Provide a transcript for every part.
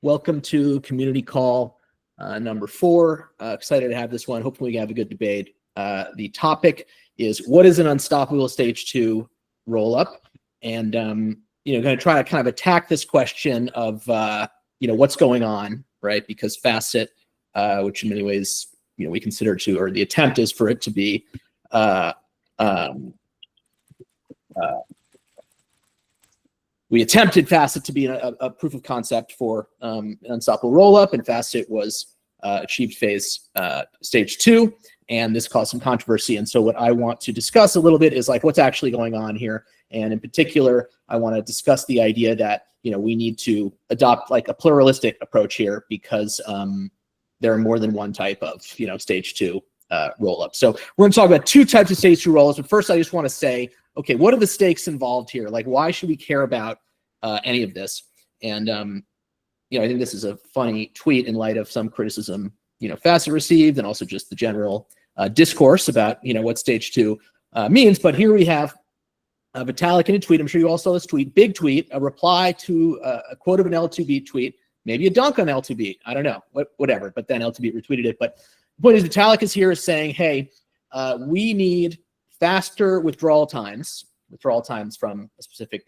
Welcome to community call number 4. Excited to have this one. Hopefully we have a good debate. The topic is, what is an unstoppable stage 2 rollup? And going to try to kind of attack this question of what's going on, right? Because Facet, which in many ways we consider to, or the attempt is for it to be we attempted Facet to be a proof of concept for an unstoppable rollup, and Facet was achieved phase stage 2, and this caused some controversy. And so what I want to discuss a little bit is like what's actually going on here. And in particular, I want to discuss the idea that we need to adopt like a pluralistic approach here, because there are more than one type of stage 2 rollup. So we're going to talk about 2 types of stage 2 rollups. But first, I just want to say, okay, what are the stakes involved here? Like, why should we care about any of this? And I think this is a funny tweet in light of some criticism Facet received, and also just the general discourse about what stage 2 means. But here we have Vitalik in a tweet. I'm sure you all saw this tweet, big tweet, a reply to a quote of an L2Beat tweet, maybe a dunk on L2Beat, I don't know, whatever. But then L2Beat retweeted it. But the point is, Vitalik is here saying, hey, we need faster withdrawal times from a specific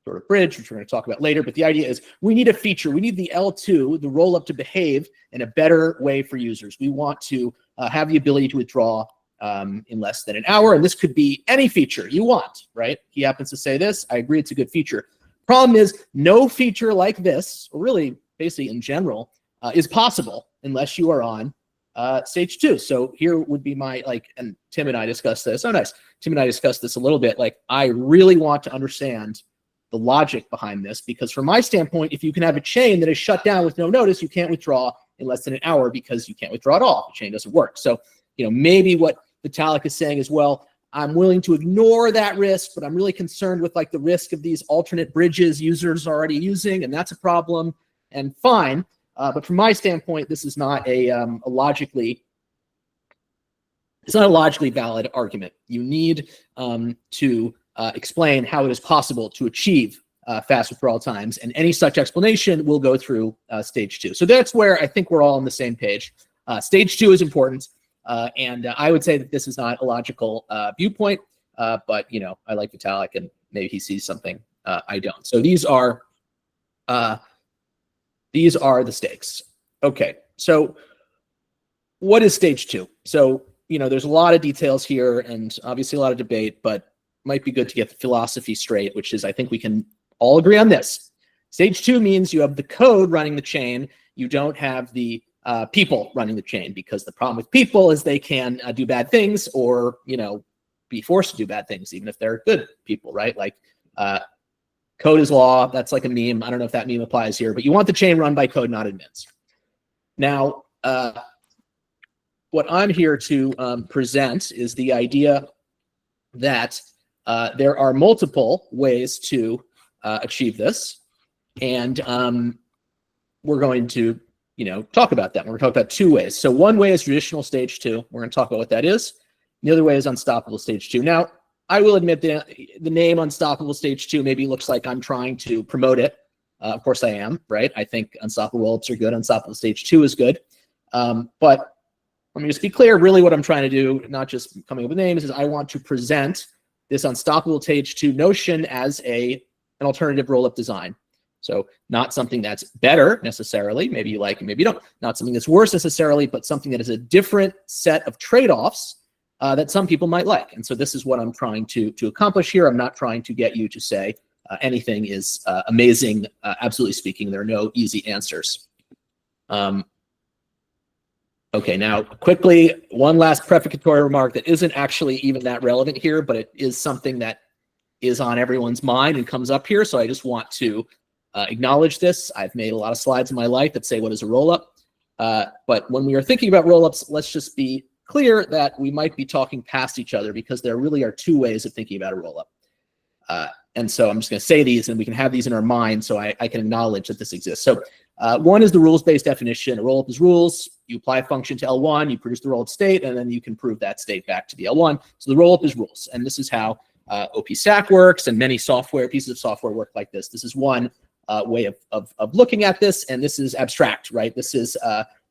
sort of bridge, which we're going to talk about later. But the idea is we need a feature. We need the L2, the rollup, to behave in a better way for users. We want to have the ability to withdraw in less than an hour. And this could be any feature you want, right? He happens to say this. I agree, it's a good feature. Problem is, no feature like this, or really basically in general, is possible unless you are on stage 2. So here would be my, and Tim and I discussed this. Oh, nice. Tim and I discussed this a little bit. I really want to understand the logic behind this, because from my standpoint, if you can have a chain that is shut down with no notice, you can't withdraw in less than an hour because you can't withdraw at all. The chain doesn't work. So, maybe what Vitalik is saying is, well, I'm willing to ignore that risk, but I'm really concerned with the risk of these alternate bridges users are already using, and that's a problem. And fine. But from my standpoint, this is not a logically valid argument. You need to explain how it is possible to achieve fast withdrawal times, and any such explanation will go through stage 2. So that's where I think we're all on the same page. Stage 2 is important, and I would say that this is not a logical viewpoint, but I like Vitalik, and maybe he sees something I don't. So these are the stakes. Okay, so what is stage 2? So there's a lot of details here, and obviously a lot of debate, but might be good to get the philosophy straight, which is, I think we can all agree on this. Stage 2 means you have the code running the chain. You don't have the people running the chain, because the problem with people is they can do bad things, or be forced to do bad things, even if they're good people, right? Code is law. That's like a meme. I don't know if that meme applies here, but you want the chain run by code, not admins. Now, what I'm here to present is the idea that there are multiple ways to achieve this, and we're going to talk about that. We're going to talk about 2 ways. So one way is traditional stage 2. We're going to talk about what that is. The other way is unstoppable stage 2. Now, I will admit that the name unstoppable stage 2 maybe looks like I'm trying to promote it. Of course I am, right? I think unstoppable rollups are good. Unstoppable stage 2 is good. But let me just be clear, really what I'm trying to do, not just coming up with names, is I want to present this unstoppable stage 2 notion as an alternative rollup design. So not something that's better necessarily, maybe you like it, maybe you don't. Not something that's worse necessarily, but something that is a different set of trade-offs that some people might like. And so this is what I'm trying to accomplish here. I'm not trying to get you to say anything is amazing. Absolutely speaking, there are no easy answers. Okay, now quickly, one last prefatory remark that isn't actually even that relevant here, but it is something that is on everyone's mind and comes up here. So I just want to acknowledge this. I've made a lot of slides in my life that say, what is a rollup? But when we are thinking about rollups, let's just be clear that we might be talking past each other, because there really are 2 ways of thinking about a rollup. And so I'm just going to say these, and we can have these in our mind so I can acknowledge that this exists. So one is the rules-based definition. A rollup is rules. You apply a function to L1, you produce the rollup state, and then you can prove that state back to the L1. So the rollup is rules. And this is how OP stack works, and many pieces of software work like this. This is one way of looking at this, and this is abstract, right? This is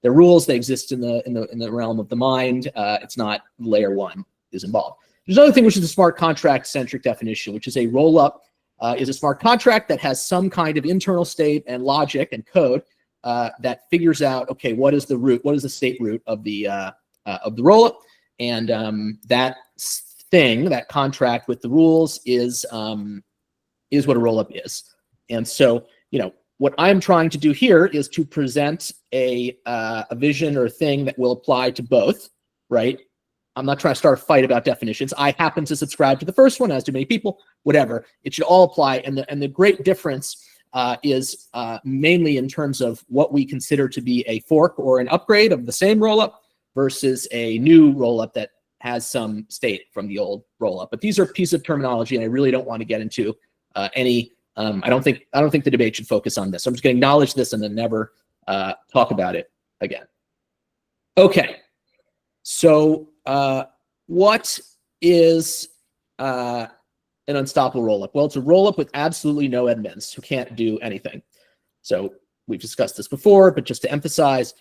the rules. They exist in the realm of the mind. It's not layer one is involved. There's another thing, which is a smart contract centric definition, which is a rollup is a smart contract that has some kind of internal state and logic and code that figures out, okay, what is the root, what is the state root of the rollup, and that thing, that contract with the rules is what a rollup is. And so, what I'm trying to do here is to present a vision or thing that will apply to both, right? I'm not trying to start a fight about definitions. I happen to subscribe to the first one, as do many people, whatever. It should all apply. And the great difference is mainly in terms of what we consider to be a fork or an upgrade of the same rollup versus a new rollup that has some state from the old rollup. But these are pieces of terminology, and I really don't want to get into any. I don't think the debate should focus on this. I'm just going to acknowledge this and then never talk about it again. Okay, so what is an unstoppable rollup? Well, it's a rollup with absolutely no admins who can't do anything. So we've discussed this before, but just to emphasize,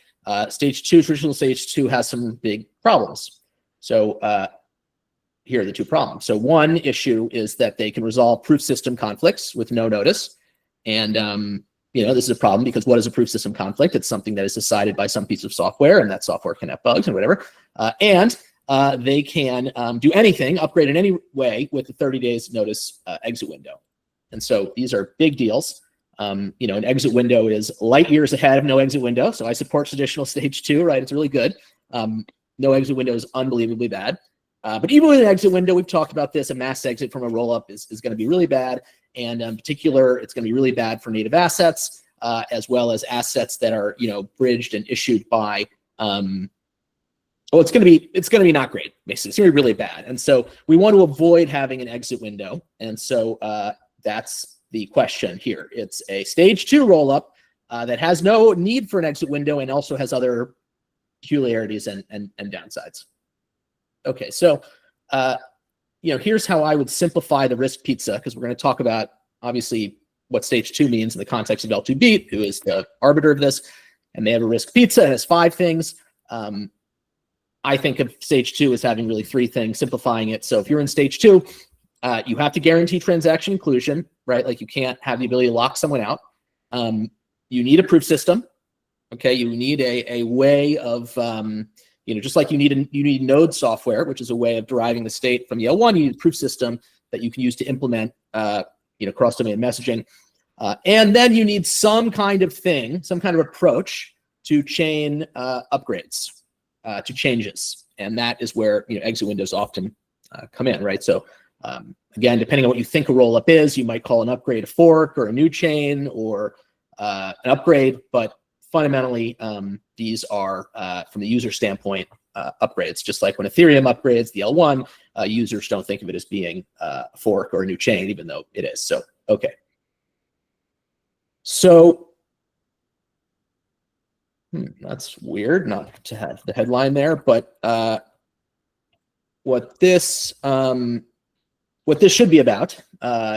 stage 2, traditional stage 2 has some big problems. So here are the two problems. So one issue is that they can resolve proof system conflicts with no notice. And this is a problem because what is a proof system conflict? It's something that is decided by some piece of software, and that software can have bugs and whatever. And they can do anything, upgrade in any way with a 30 days notice exit window. And so these are big deals. An exit window is light years ahead of no exit window. So I support traditional stage 2, right? It's really good. No exit window is unbelievably bad. But even with an exit window, we've talked about this, a mass exit from a rollup is going to be really bad. And in particular, it's going to be really bad for native assets, as well as assets that are, bridged and issued by, it's going to be not great, basically. It's going to be really bad. And so we want to avoid having an exit window. And so that's the question here. It's a stage 2 rollup that has no need for an exit window and also has other peculiarities and downsides. Okay, so here's how I would simplify the risk pizza, because we're going to talk about obviously what stage 2 means in the context of L2Beat, who is the arbiter of this, and they have a risk pizza. It has 5 things. I think of stage 2 as having really 3 things, simplifying it. So if you're in stage 2, you have to guarantee transaction inclusion, right? Like you can't have the ability to lock someone out. You need a proof system. Okay, you need a way of just like you need node software, which is a way of deriving the state from the L1. You need a proof system that you can use to implement cross-domain messaging, and then you need some kind of thing, some kind of approach to chain upgrades, to changes, and that is where exit windows often come in, right? So again, depending on what you think a rollup is, you might call an upgrade a fork or a new chain or an upgrade, but fundamentally, these are, from the user standpoint, upgrades. Just like when Ethereum upgrades the L1, users don't think of it as being a fork or a new chain, even though it is. So, okay. So, that's weird not to have the headline there, but what this should be about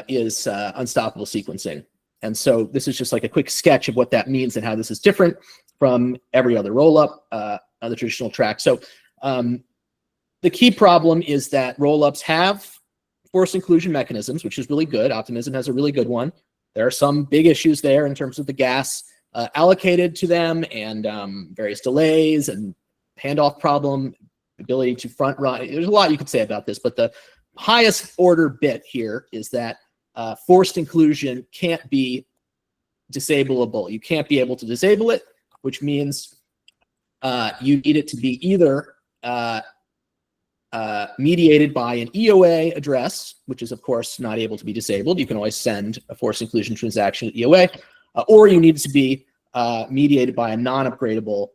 is unstoppable sequencing. And so this is just like a quick sketch of what that means and how this is different from every other rollup on the traditional track. So the key problem is that rollups have forced inclusion mechanisms, which is really good. Optimism has a really good one. There are some big issues there in terms of the gas allocated to them and various delays and handoff problem, ability to front run. There's a lot you could say about this, but the highest order bit here is that forced inclusion can't be disableable. You can't be able to disable it, which means you need it to be either mediated by an EOA address, which is of course not able to be disabled. You can always send a forced inclusion transaction to EOA, or you need it to be mediated by a non-upgradable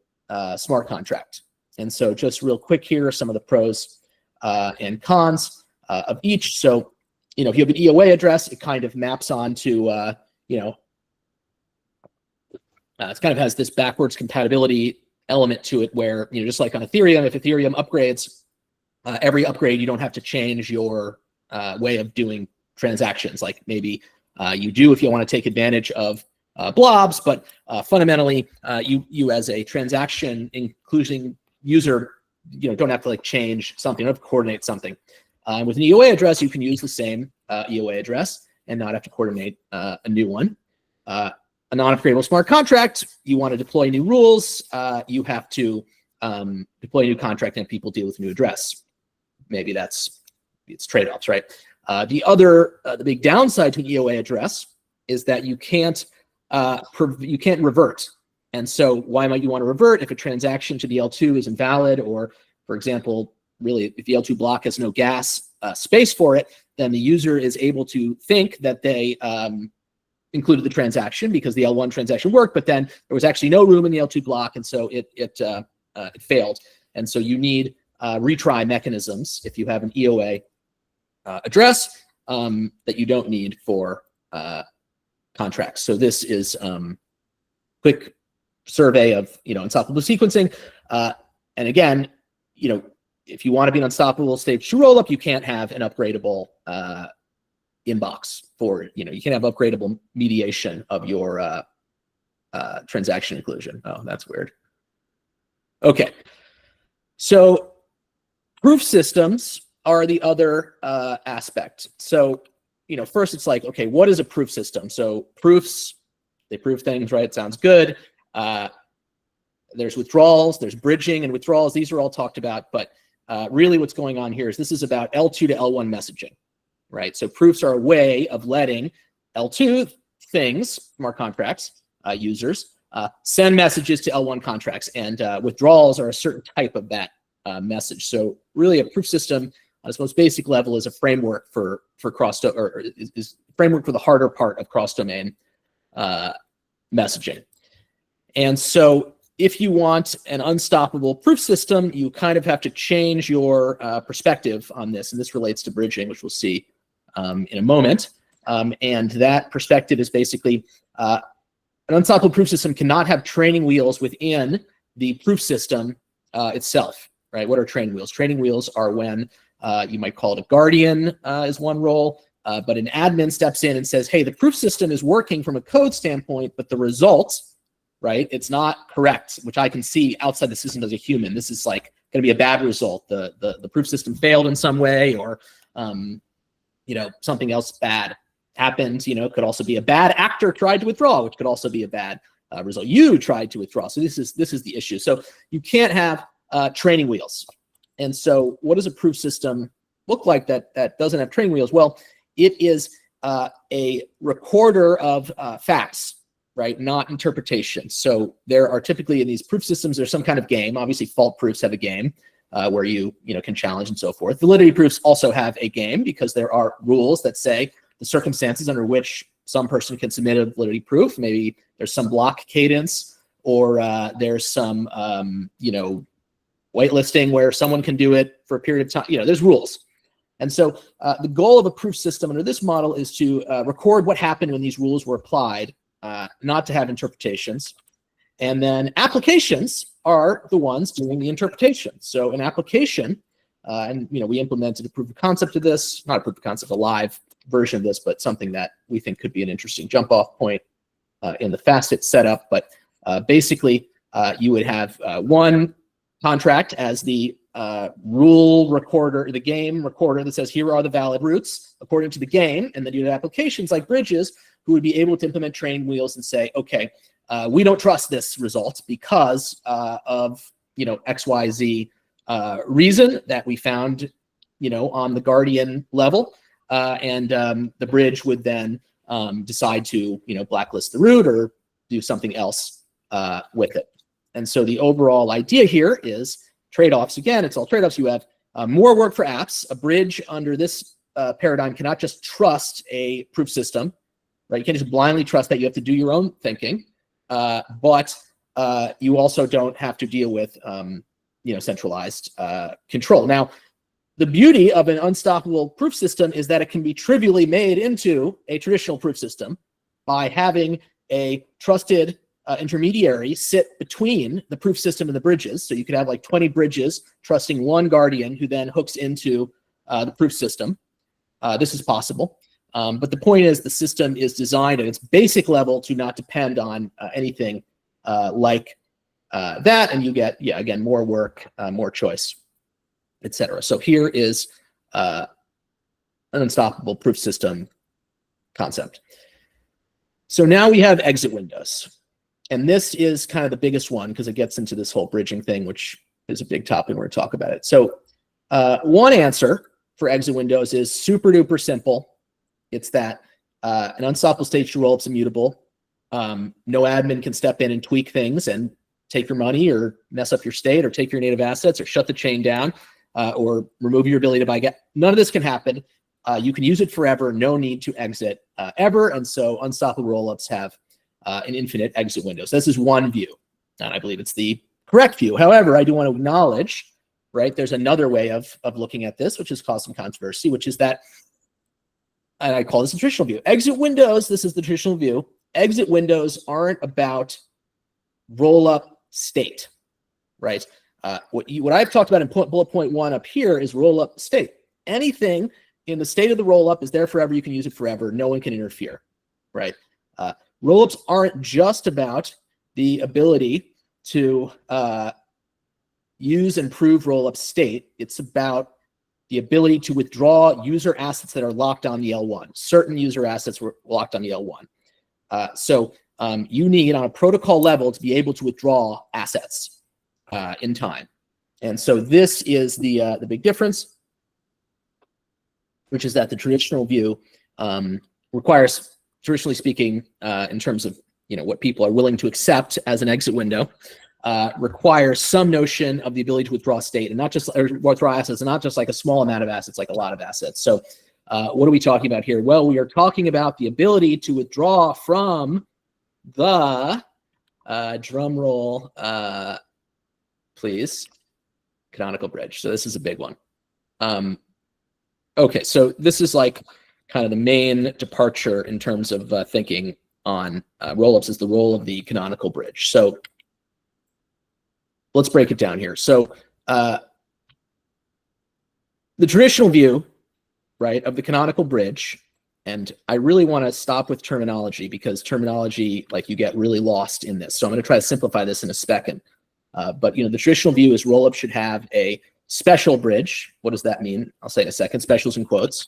smart contract. And so just real quick here are some of the pros and cons of each. So if you have an EOA address, it kind of maps onto, it kind of has this backwards compatibility element to it where, just like on Ethereum, if Ethereum upgrades, every upgrade, you don't have to change your way of doing transactions. Like maybe You do if you want to take advantage of blobs, but fundamentally, you as a transaction including user, don't have to like change something, don't have to coordinate something. With an EOA address, you can use the same EOA address and not have to coordinate a new one. A non-upgradable smart contract, you want to deploy new rules, you have to deploy a new contract and people deal with a new address. Maybe it's trade-offs, right? The big downside to an EOA address is that you can't revert. And so why might you want to revert if a transaction to the L2 is invalid, or for example, really if the L2 block has no gas space for it, then the user is able to think that they included the transaction because the L1 transaction worked, but then there was actually no room in the L2 block, and so it failed. And so you need retry mechanisms if you have an EOA address that you don't need for contracts. So this is quick survey of unstoppable sequencing. And again, if you want to be an unstoppable stage 2 rollup, you can't have an upgradable inbox for you can't have upgradable mediation of your transaction inclusion. Oh, that's weird. Okay, so proof systems are the other aspect. So first it's like, okay, what is a proof system? So proofs, they prove things, right? Sounds good. There's withdrawals, there's bridging and withdrawals. These are all talked about, but really what's going on here is this is about L2 to L1 messaging, right? So proofs are a way of letting L2 things, smart contracts, users, send messages to L1 contracts, and withdrawals are a certain type of that message. So really a proof system on its most basic level is a framework for is framework for the harder part of cross-domain messaging. And so if you want an unstoppable proof system, you kind of have to change your perspective on this. And this relates to bridging, which we'll see in a moment. And that perspective is basically an unstoppable proof system cannot have training wheels within the proof system itself, right? What are training wheels? Training wheels are when you might call it a guardian is one role, but an admin steps in and says, hey, the proof system is working from a code standpoint, but the result, right, it's not correct, which I can see outside the system as a human. This is like going to be a bad result. The proof system failed in some way, or something else bad happened. Could also be a bad actor tried to withdraw, which could also be a bad result. You tried to withdraw. So this is the issue. So you can't have training wheels. And so what does a proof system look like that doesn't have training wheels? Well, it is a recorder of facts, right? Not interpretation. So there are typically in these proof systems, there's some kind of game. Obviously, fault proofs have a game where you can challenge and so forth. Validity proofs also have a game because there are rules that say the circumstances under which some person can submit a validity proof. Maybe there's some block cadence, or there's some whitelisting where someone can do it for a period of time. There's rules. And so the goal of a proof system under this model is to record what happened when these rules were applied, not to have interpretations. And then applications are the ones doing the interpretation. So an application, and we implemented a proof of concept of this, not a proof of concept, a live version of this, but something that we think could be an interesting jump off point in the Facet setup. But basically, you would have one contract as the rule recorder, the game recorder that says, here are the valid routes according to the game. And then you have applications like Bridges who would be able to implement training wheels and say, okay, we don't trust this result because of, XYZ reason that we found, on the Guardian level. And the bridge would then decide to, blacklist the route or do something else with it. And so the overall idea here is trade-offs. Again, it's all trade-offs. You have more work for apps. A bridge under this paradigm cannot just trust a proof system, right? You can't just blindly trust that. You have to do your own thinking, but you also don't have to deal with centralized control. Now, the beauty of an unstoppable proof system is that it can be trivially made into a traditional proof system by having a trusted intermediary sit between the proof system and the bridges. So you could have like 20 bridges trusting one guardian who then hooks into the proof system. This is possible. But the point is the system is designed at its basic level to not depend on anything like that, and you get, yeah, again, more work, more choice, etc. So here is an unstoppable proof system concept. So now we have exit windows. And this is kind of the biggest one because it gets into this whole bridging thing, which is a big topic. We're going to talk about it. So one answer for exit windows is super duper simple. It's that an unstoppable stage 2 rollup is immutable. No admin can step in and tweak things and take your money or mess up your state or take your native assets or shut the chain down or remove your ability to buy gas. None of this can happen. You can use it forever. No need to exit ever. And so unstoppable rollups have an infinite exit windows. This is one view, and I believe it's the correct view. However, I do want to acknowledge, right, there's another way of looking at this, which has caused some controversy, which is that, and I call this the traditional view. Exit windows, this is the traditional view. Exit windows aren't about rollup state, right? What I've talked about in bullet point 1 up here is rollup state. Anything in the state of the rollup is there forever. You can use it forever. No one can interfere, right? Rollups aren't just about the ability to use and prove rollup state. It's about the ability to withdraw user assets that are locked on the L1. Certain user assets were locked on the L1. So you need, on a protocol level, to be able to withdraw assets in time. And so this is the big difference, which is that the traditional view requires, traditionally speaking, in terms of what people are willing to accept as an exit window, requires some notion of the ability to withdraw state and not just withdraw assets, and not just like a small amount of assets, like a lot of assets. So what are we talking about here? Well, we are talking about the ability to withdraw from the drum roll, please, canonical bridge. So this is a big one. Okay, so this is like kind of the main departure in terms of thinking on rollups, is the role of the canonical bridge. So let's break it down here. So the traditional view, right, of the canonical bridge, and I really want to stop with terminology because terminology, like, you get really lost in this. So I'm going to try to simplify this in a second. But the traditional view is rollup should have a special bridge. What does that mean? I'll say in a second. Specials in quotes.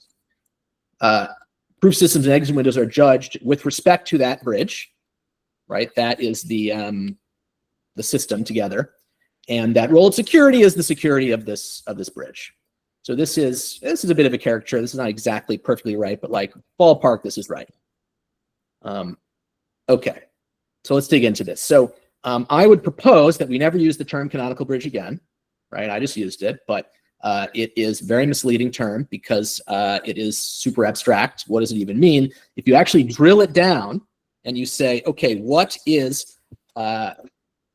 Proof systems and exit windows are judged with respect to that bridge, right? That is the system together, and that rollup security is the security of this bridge. So this is a bit of a caricature. This is not exactly perfectly right, but like ballpark, this is right. Okay, so let's dig into this. So I would propose that we never use the term canonical bridge again, right? I just used it, but it is a very misleading term because it is super abstract. What does it even mean? If you actually drill it down and you say, okay, what is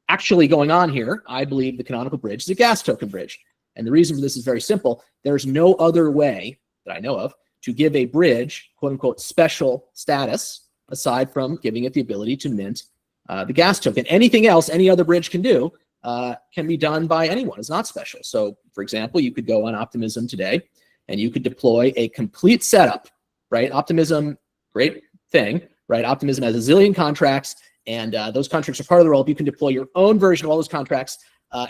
actually going on here? I believe the canonical bridge is a gas token bridge. And the reason for this is very simple. There's no other way that I know of to give a bridge, quote unquote, special status aside from giving it the ability to mint the gas token. Anything else any other bridge can do can be done by anyone. It's not special. So, for example, you could go on Optimism today and you could deploy a complete setup, right? Optimism, great thing, right? Optimism has a zillion contracts, and those contracts are part of the rollup. You can deploy your own version of all those contracts,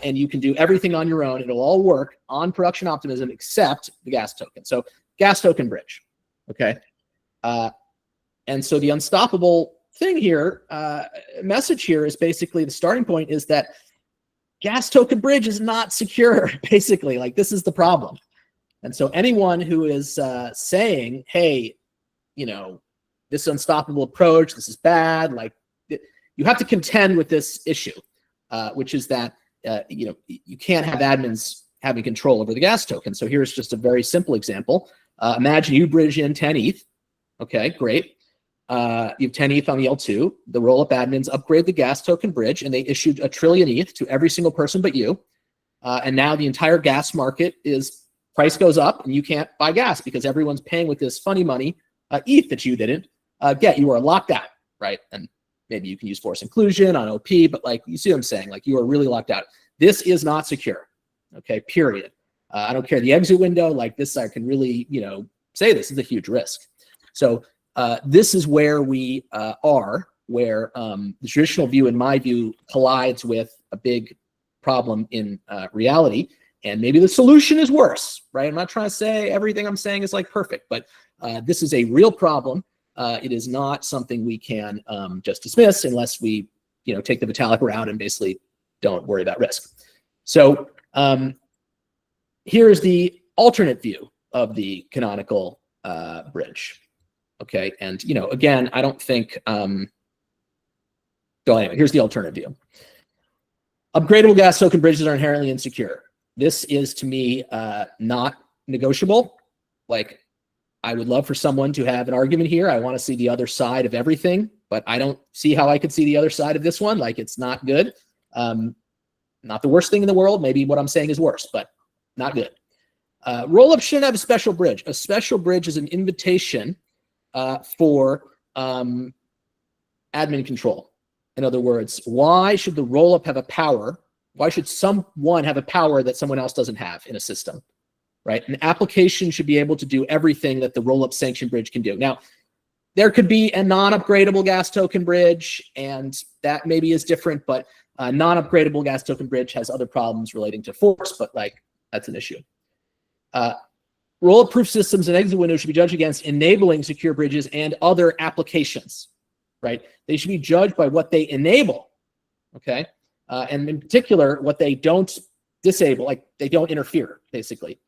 and you can do everything on your own. It'll all work on production Optimism except the gas token. So, gas token bridge, okay? And so the unstoppable thing here, message here is basically the starting point is that gas token bridge is not secure, basically. Like, this is the problem. And so anyone who is saying, hey, this unstoppable approach, this is bad, like, you have to contend with this issue, which is that, you can't have admins having control over the gas token. So here's just a very simple example. Imagine you bridge in 10 ETH. Okay, great. You have 10 ETH on the L2. The rollup admins upgrade the gas token bridge, and they issued 1 trillion ETH to every single person but you. And now the entire gas market price goes up, and you can't buy gas because everyone's paying with this funny money ETH that you didn't get. You are locked out, right? And maybe you can use force inclusion on OP, but like, you see what I'm saying? Like, you are really locked out. This is not secure. Okay, period. I don't care the exit window. Like, this, I can really, say this is a huge risk. So this is where we are, where the traditional view, in my view, collides with a big problem in reality. And maybe the solution is worse, right? I'm not trying to say everything I'm saying is like perfect, but this is a real problem. It is not something we can just dismiss unless we, take the Vitalik route and basically don't worry about risk. So here's the alternate view of the canonical bridge. Okay, and again, I don't think. So anyway, here's the alternative view. Upgradable gas token bridges are inherently insecure. This is, to me, not negotiable. Like, I would love for someone to have an argument here. I want to see the other side of everything, but I don't see how I could see the other side of this one. Like, it's not good. Not the worst thing in the world. Maybe what I'm saying is worse, but not good. Rollup shouldn't have a special bridge. A special bridge is an invitation for admin control. In other words, why should the rollup have a power? Why should someone have a power that someone else doesn't have in a system, right? An application should be able to do everything that the rollup sanction bridge can do. Now, there could be a non-upgradable gas token bridge, and that maybe is different, but a non-upgradable gas token bridge has other problems relating to force, but like, that's an issue. Rollup proof systems and exit windows should be judged against enabling secure bridges and other applications, right? They should be judged by what they enable, okay? And in particular, what they don't disable, like they don't interfere, basically.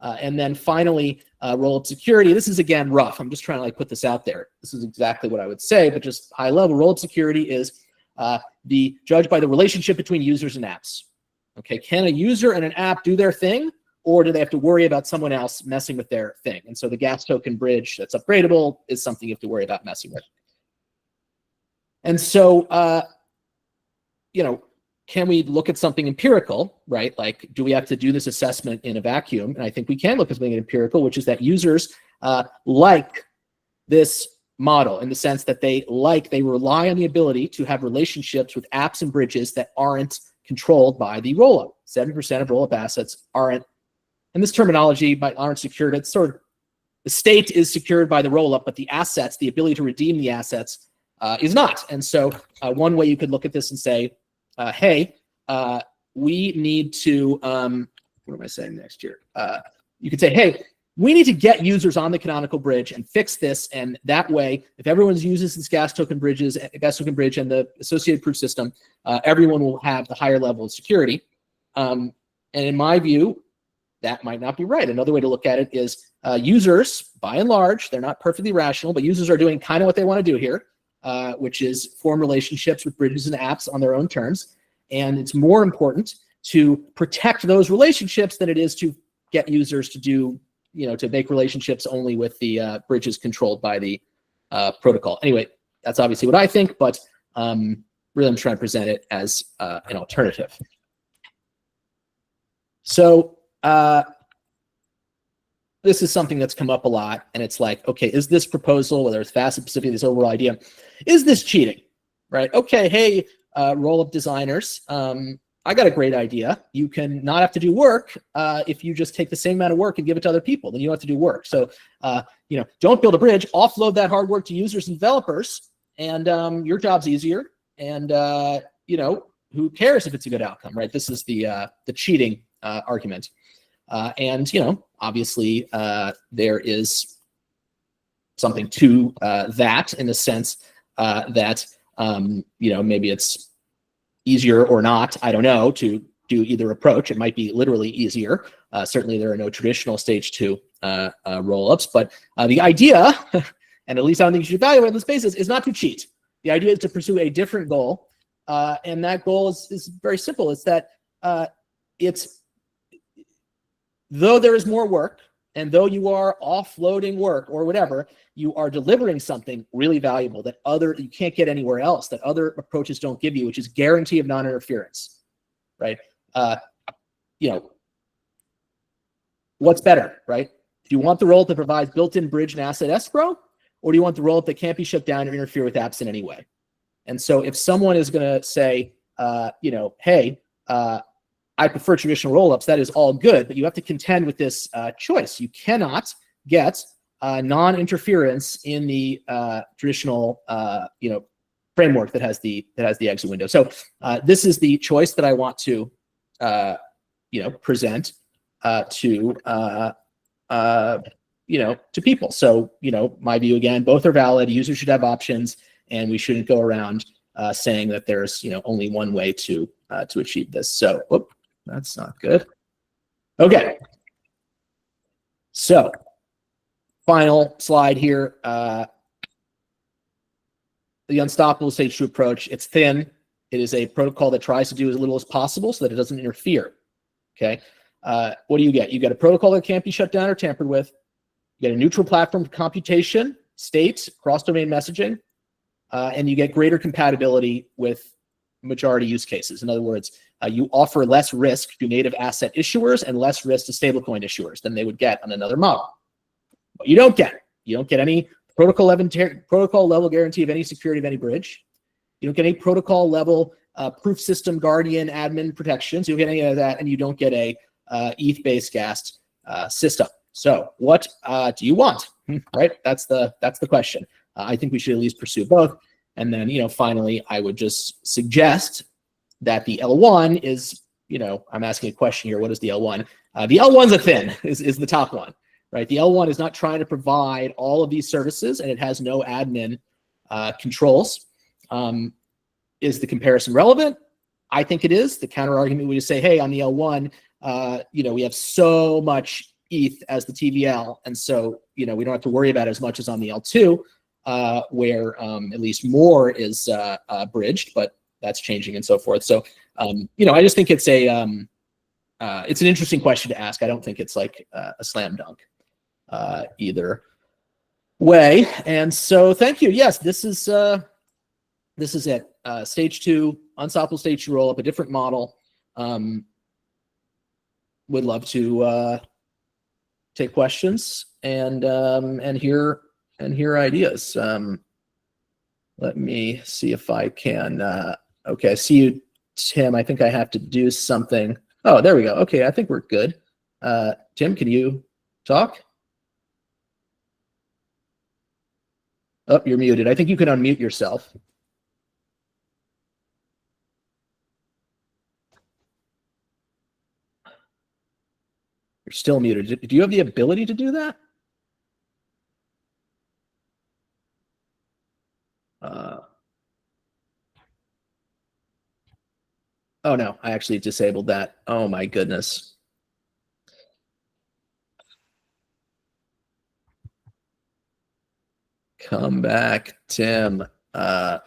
And then finally, rollup security. This is, again, rough. I'm just trying to like put this out there. This is exactly what I would say, but just high level. Rollup security is the judged by the relationship between users and apps. Okay, can a user and an app do their thing, or do they have to worry about someone else messing with their thing? And so the gas token bridge that's upgradable is something you have to worry about messing with. And so, can we look at something empirical, right? Like, do we have to do this assessment in a vacuum? And I think we can look at something empirical, which is that users like this model in the sense that they rely on the ability to have relationships with apps and bridges that aren't controlled by the rollup. 70% of rollup assets aren't, and this terminology aren't secured. It's sort of, the state is secured by the rollup, but the assets, the ability to redeem the assets, is not. And so one way you could look at this and say, hey, we need to, what am I saying next year? You could say, hey, we need to get users on the canonical bridge and fix this. And that way, if everyone uses this gas token bridge and the associated proof system, everyone will have the higher level of security. And in my view, that might not be right. Another way to look at it is users, by and large, they're not perfectly rational, but users are doing kind of what they want to do here, which is form relationships with bridges and apps on their own terms. And it's more important to protect those relationships than it is to get users to do, to make relationships only with the bridges controlled by the protocol. Anyway, that's obviously what I think, but really I'm trying to present it as an alternative. So this is something that's come up a lot, and it's like, okay, is this proposal, whether it's facet specific, this overall idea, is this cheating, right? Okay, hey, rollup designers, I got a great idea. You can not have to do work if you just take the same amount of work and give it to other people. Then you don't have to do work. So, don't build a bridge. Offload that hard work to users and developers, and your job's easier. And who cares if it's a good outcome, right? This is the cheating argument. And obviously there is something to that in the sense that maybe it's easier or not, I don't know, to do either approach. It might be literally easier. Certainly there are no traditional stage 2 rollups, but the idea, and at least I don't think you should evaluate on this basis, is not to cheat. The idea is to pursue a different goal, and that goal is very simple. It's that though there is more work, and though you are offloading work or whatever, you are delivering something really valuable that you can't get anywhere else, that other approaches don't give you, which is guarantee of non-interference, right? What's better, right? Do you want the rollup that provides built-in bridge and asset escrow, or do you want the rollup that can't be shut down or interfere with apps in any way? And so if someone is going to say, hey, I prefer traditional rollups, that is all good, but you have to contend with this choice. You cannot get non-interference in the traditional framework that has the exit window. So this is the choice that I want to present to people. So my view again, both are valid. Users should have options, and we shouldn't go around saying that there's only one way to achieve this. So whoop, that's not good. Okay. So final slide here. The unstoppable stage 2 approach, it's thin. It is a protocol that tries to do as little as possible so that it doesn't interfere. Okay. What do you get? You get a protocol that can't be shut down or tampered with. You get a neutral platform for computation, state, cross-domain messaging, and you get greater compatibility with majority use cases. In other words, you offer less risk to native asset issuers and less risk to stablecoin issuers than they would get on another model. But you don't get any protocol level guarantee of any security of any bridge. You don't get any protocol level proof system guardian admin protections. You don't get any of that, and you don't get a ETH-based gas system. So what do you want? Right? That's the question. I think we should at least pursue both. And then, finally, I would just suggest that the L1 is, I'm asking a question here. What is the L1? The L1's a thin, is the top one, right? The L1 is not trying to provide all of these services, and it has no admin controls. Is the comparison relevant? I think it is. The counter argument would just say, hey, on the L1, we have so much ETH as the TVL, and so we don't have to worry about it as much as on the L2, where at least more is bridged, but that's changing and so forth. So I just think it's an interesting question to ask. I don't think it's like a slam dunk either way. And so thank you. Yes, this is it. Stage 2, unstoppable stage 2 roll up, a different model. Would love to take questions and hear ideas. Let me see if I can. Okay, I see you, Tim. I think I have to do something. Oh, there we go. Okay, I think we're good. Tim, can you talk? Oh, you're muted. I think you can unmute yourself. You're still muted. Do you have the ability to do that? Oh no, I actually disabled that. Oh my goodness. Come back, Tim. All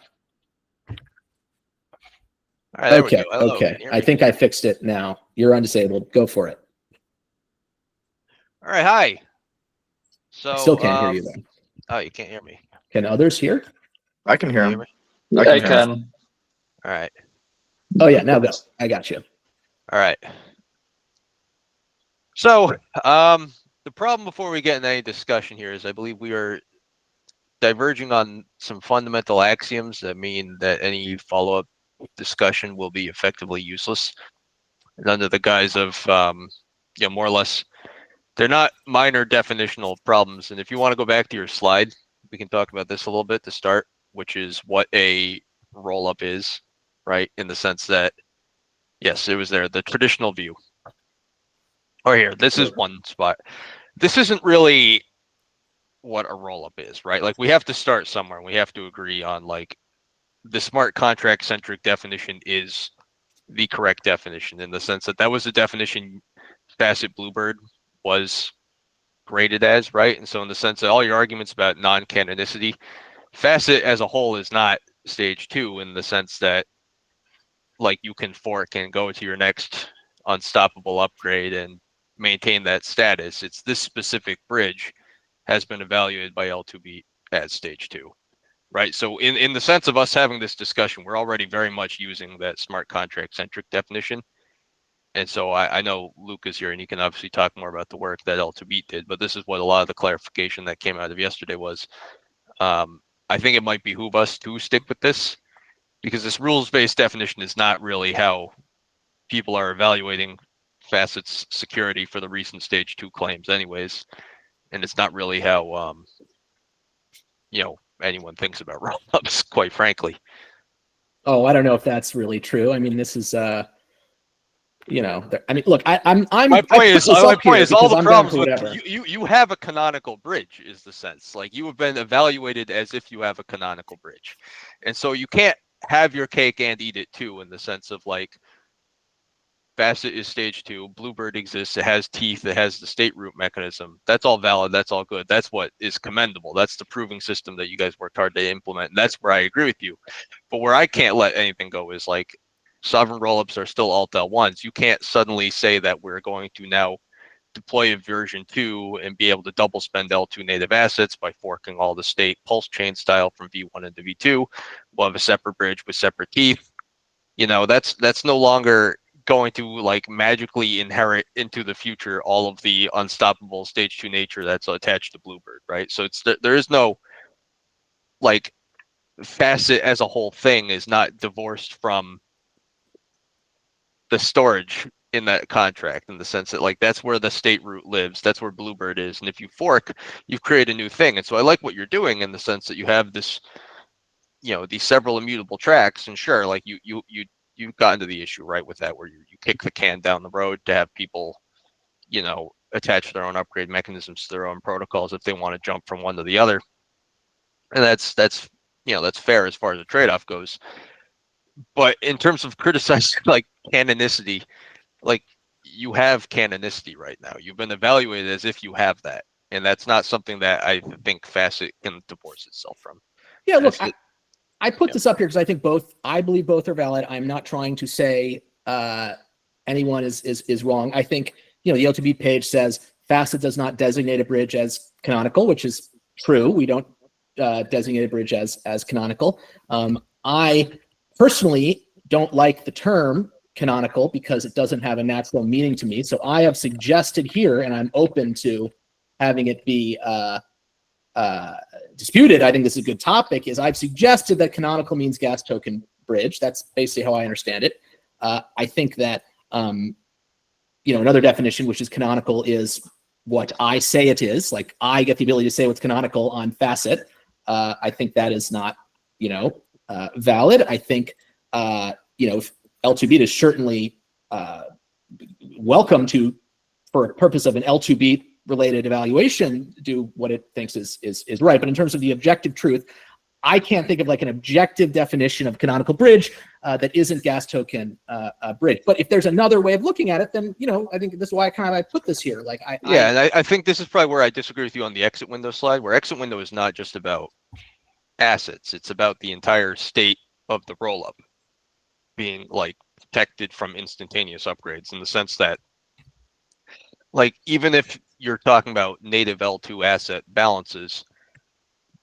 right, okay, okay. I think I fixed it now. You're undisabled. Go for it. All right, hi. So I still can't hear you though. Oh, you can't hear me. Can others hear? I can hear him. I can. All right. Oh yeah, now go. I got you. All right. So the problem before we get into any discussion here is I believe we are diverging on some fundamental axioms that mean that any follow-up discussion will be effectively useless. And under the guise of more or less, they're not minor definitional problems. And if you want to go back to your slide, we can talk about this a little bit to start, which is what a roll-up is, right? In the sense that, yes, it was there, the traditional view. Or here, this is one spot. This isn't really what a roll-up is, right? Like we have to start somewhere. We have to agree on like the smart contract centric definition is the correct definition in the sense that that was the definition Facet Bluebird was graded as, right? And so in the sense that all your arguments about non-canonicity, Facet as a whole is not stage 2 in the sense that like you can fork and go to your next unstoppable upgrade and maintain that status. It's this specific bridge has been evaluated by L2B as stage 2, right? So in the sense of us having this discussion, we're already very much using that smart contract centric definition. And so I know Luke is here and he can obviously talk more about the work that L2B did, but this is what a lot of the clarification that came out of yesterday was. I think it might behoove us to stick with this because this rules-based definition is not really how people are evaluating Facet's security for the recent stage 2 claims anyways. and it's not really how anyone thinks about rollups, quite frankly. Oh, I don't know if that's really true. I mean, this is I mean, look, I'm My point is all the problems with whatever. you have a canonical bridge is the sense. Like, you have been evaluated as if you have a canonical bridge, and so you can't have your cake and eat it too, in the sense of like, Facet is stage 2, Bluebird exists, it has teeth, it has the state root mechanism. That's all valid, that's all good. That's what is commendable. That's the proving system that you guys worked hard to implement. And that's where I agree with you. But where I can't let anything go is like, sovereign rollups are still alt L1s. You can't suddenly say that we're going to now deploy a version 2 and be able to double spend L2 native assets by forking all the state pulse chain style from V1 into V2. We'll have a separate bridge with separate teeth. That's no longer going to like magically inherit into the future all of the unstoppable stage 2 nature that's attached to Bluebird, right? So there is no, like, Facet as a whole thing is not divorced from the storage in that contract, in the sense that, like, that's where the state root lives, that's where Bluebird is, and if you fork, you create a new thing. And so I like what you're doing, in the sense that you have this, these several immutable tracks, and sure, like, you've gotten to the issue, right, with that, where you kick the can down the road to have people, attach their own upgrade mechanisms to their own protocols if they want to jump from one to the other. And that's fair as far as the trade-off goes. But in terms of criticizing like canonicity, like, you have canonicity right now. You've been evaluated as if you have that. And that's not something that I think Facet can divorce itself from. Yeah, look, I put this up here because I believe both are valid. I'm not trying to say anyone is wrong. I think, the L2B page says Facet does not designate a bridge as canonical, which is true. We don't designate a bridge as canonical. I personally don't like the term canonical because it doesn't have a natural meaning to me. So I have suggested here, and I'm open to having it be disputed. I think this is a good topic. Is I've suggested that canonical means gas token bridge. That's basically how I understand it. I think that another definition, which is canonical, is what I say it is. Like, I get the ability to say what's canonical on Facet. I think that is not valid. I think L2 is certainly welcome to, for a purpose of an L2 related evaluation, do what it thinks is right. But in terms of the objective truth, I can't think of like an objective definition of canonical bridge that isn't gas token bridge. But if there's another way of looking at it, then I think this is why I put this here. Like I think this is probably where I disagree with you on the exit window slide, where exit window is not just about assets; it's about the entire state of the rollup being like protected from instantaneous upgrades, in the sense that, like, even if you're talking about native L2 asset balances,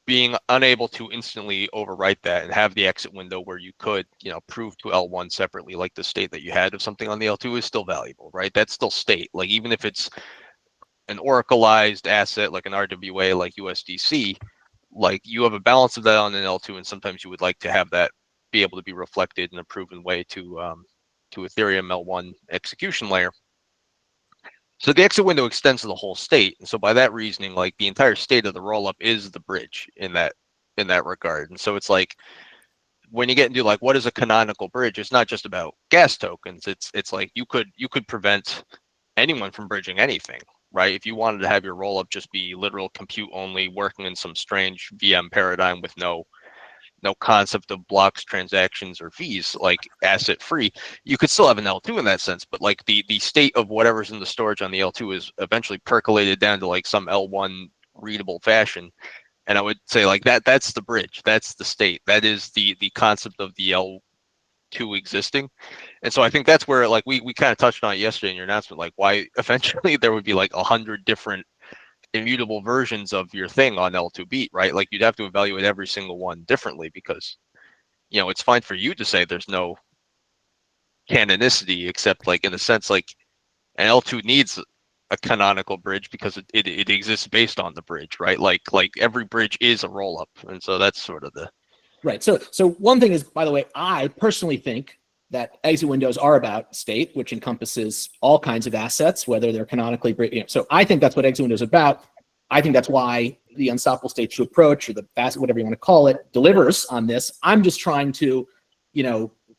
being unable to instantly overwrite that and have the exit window where you could, prove to L1 separately, like the state that you had of something on the L2, is still valuable, right? That's still state. Like, even if it's an oracleized asset, like an RWA, like USDC, like, you have a balance of that on an L2, and sometimes you would like to have that be able to be reflected in a proven way to Ethereum L1 execution layer. So the exit window extends to the whole state, and so by that reasoning, like, the entire state of the rollup is the bridge in that regard. And so it's like, when you get into like, what is a canonical bridge, it's not just about gas tokens. It's like, you could prevent anyone from bridging anything, right? If you wanted to have your rollup just be literal compute only, working in some strange VM paradigm with no concept of blocks, transactions, or fees, like asset free, you could still have an L2 in that sense. But like, the state of whatever's in the storage on the L2 is eventually percolated down to like some L1 readable fashion. And I would say like that's the bridge, that's the state, that is the concept of the L2 existing. And so I think that's where, like, we kind of touched on it yesterday in your announcement, like, why eventually there would be like 100 different immutable versions of your thing on L2 right? Like, you'd have to evaluate every single one differently, because it's fine for you to say there's no canonicity, except like, in a sense, like, an L2 needs a canonical bridge because it exists based on the bridge, right? Like every bridge is a rollup, and so that's sort of the right. So one thing is, by the way, I personally think that exit windows are about state, which encompasses all kinds of assets, whether they're canonically, so I think that's what exit windows are about. I think that's why the unstoppable stage 2 approach, or the facet, whatever you want to call it, delivers on this. I'm just trying to,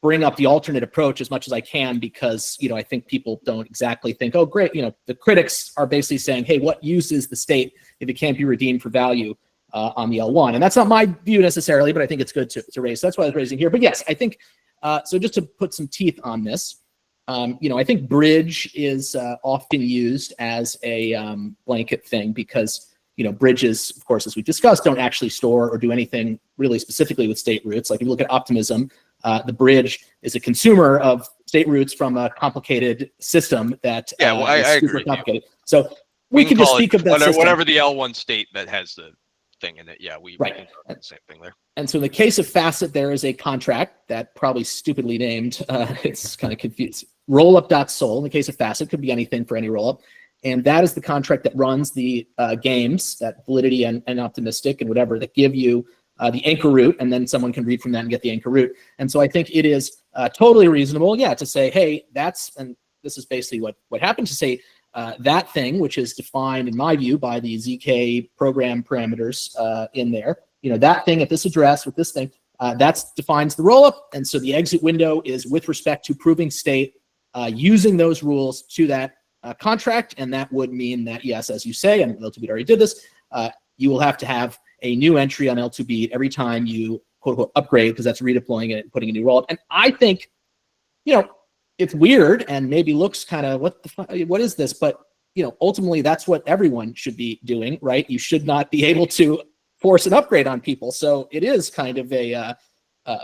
bring up the alternate approach as much as I can, because, I think people don't exactly think, oh, great. The critics are basically saying, hey, what use is the state if it can't be redeemed for value on the L1? And that's not my view necessarily, but I think it's good to raise. So that's why I was raising here. But yes, I think, so just to put some teeth on this, I think bridge is often used as a blanket thing because, bridges, of course, as we discussed, don't actually store or do anything really specifically with state roots. Like if you look at optimism, the bridge is a consumer of state roots from a complicated system that I is super agree. complicated. So we can just speak of that system. Whatever the L1 state that has the thing in it. Yeah, we right. can call it the same thing there. And so in the case of facet, there is a contract that probably stupidly named, it's kind of confused, rollup.sol. In the case of facet, could be anything for any rollup. And that is the contract that runs the games, that validity and optimistic and whatever, that give you the anchor root, and then someone can read from that and get the anchor root. And so I think it is totally reasonable, to say, hey, and this is basically what happened, to say that thing, which is defined, in my view, by the ZK program parameters in there, that thing at this address with this thing, that defines the rollup. And so the exit window is with respect to proving state using those rules to that contract. And that would mean that, yes, as you say, and L2 already did this, you will have to have a new entry on L2 beat every time you quote unquote upgrade, because that's redeploying it and putting a new rollup. And I think, it's weird and maybe looks kind of what is this? But ultimately that's what everyone should be doing, right? You should not be able to force an upgrade on people. So it is kind of a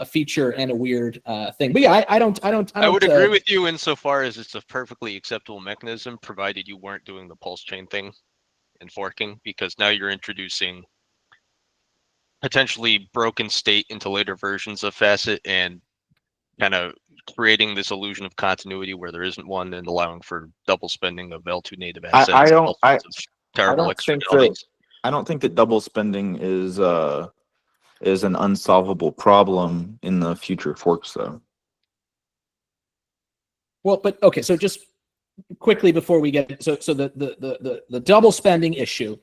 feature and a weird thing. But yeah, I would agree with you insofar as it's a perfectly acceptable mechanism, provided you weren't doing the pulse chain thing and forking, because now you're introducing potentially broken state into later versions of facet and kind of creating this illusion of continuity where there isn't one, and allowing for double spending of L2 native assets. I don't think that double spending is an unsolvable problem in the future forks, though. Well, but okay, so just quickly before we get so the double spending issue,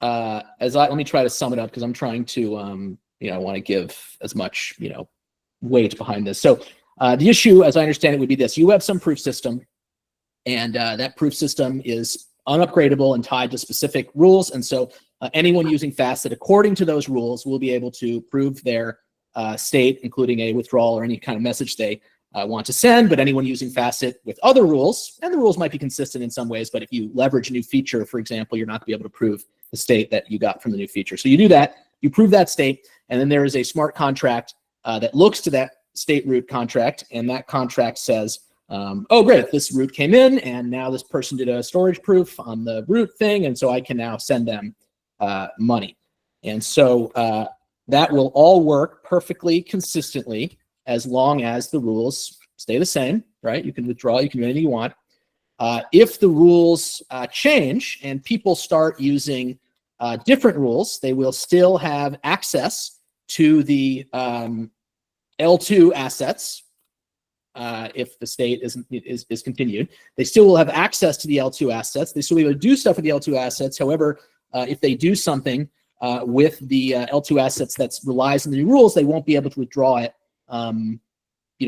let me try to sum it up, because I'm trying to I want to give as much weight behind this. So the issue, as I understand it, would be this: you have some proof system, and that proof system is unupgradable and tied to specific rules, and so anyone using facet according to those rules will be able to prove their state, including a withdrawal or any kind of message they want to send. But anyone using facet with other rules, and the rules might be consistent in some ways, but if you leverage a new feature, for example, you're not going to be able to prove the state that you got from the new feature. So you do that, you prove that state, and then there is a smart contract that looks to that state root contract, and that contract says, oh, great, this root came in, and now this person did a storage proof on the root thing, and so I can now send them money. And so that will all work perfectly consistently as long as the rules stay the same, right? You can withdraw, you can do anything you want. If the rules change and people start using different rules, they will still have access to the L2 assets. If the state is continued, they still will have access to the L2 assets. They still be able to do stuff with the L2 assets. However, if they do something with the L2 assets that relies on the new rules, they won't be able to withdraw it,